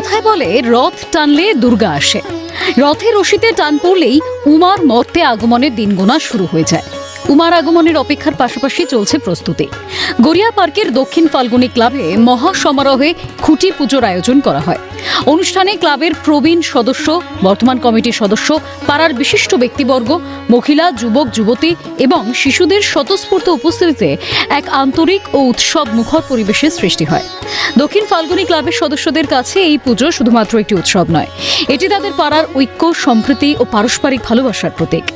কথায় বলে রথ টানলে দুর্গা আসে। রথে রশিতে টান পড়লেই উমার মর্তে আগমনের দিন গোনা শুরু হয়ে যায়। উমার আগমনের অপেক্ষার পাশাপাশি চলছে প্রস্তুতি। গড়িয়া পার্কের দক্ষিণ ফাল্গুনী ক্লাবে মহা সমারোহে খুঁটি পুজোর আয়োজন করা হয়। অনুষ্ঠানে ক্লাবের প্রবীণ সদস্য, বর্তমান কমিটির সদস্য, পাড়ার বিশিষ্ট ব্যক্তিবর্গ, মহিলা, যুবক, যুবতী এবং শিশুদের স্বতঃস্ফূর্ত উপস্থিতিতে এক আন্তরিক ও উৎসব মুখর পরিবেশের সৃষ্টি হয়। দক্ষিণ ফাল্গুনী ক্লাবের সদস্যদের কাছে এই পুজো শুধুমাত্র একটি উৎসব নয়, এটি তাদের পাড়ার ঐক্য, সম্প্রীতি ও পারস্পরিক ভালোবাসার প্রতীক।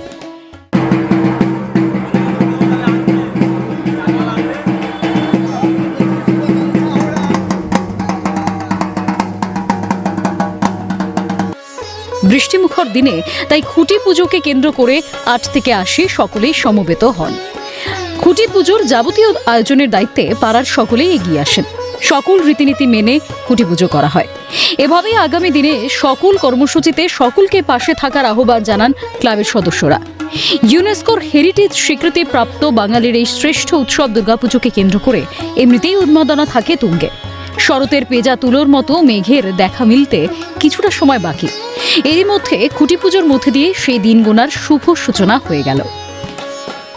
বৃষ্টিমুখর দিনে তাই খুঁটি পুজোকে কেন্দ্র করে ৮ থেকে ৮০ সকলেই সমবেত হন। খুঁটি পুজোর যাবতীয় আয়োজনের দায়িত্বে পাড়ার সকলেই এগিয়ে আসেন। সকল রীতিনীতি মেনে খুঁটি পুজো করা হয়। এভাবেই আগামী দিনে সকল কর্মসূচিতে সকলকে পাশে থাকার আহ্বান জানান ক্লাবের সদস্যরা। ইউনেস্কোর হেরিটেজ স্বীকৃতি প্রাপ্ত বাঙালির এই শ্রেষ্ঠ উৎসব দুর্গাপুজোকে কেন্দ্র করে এমনিতেই উন্মাদনা থাকে তুঙ্গে। শরতের পেঁজা তুলোর মতো মেঘের দেখা মিলতে কিছুটা সময় বাকি। এরই মধ্যে খুঁটি পুজোর মধ্যে দিয়ে সেই দিন গোনার শুভ সূচনা হয়ে গেল।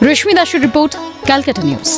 রেশমি দাসের রিপোর্ট, ক্যালকাটা নিউজ।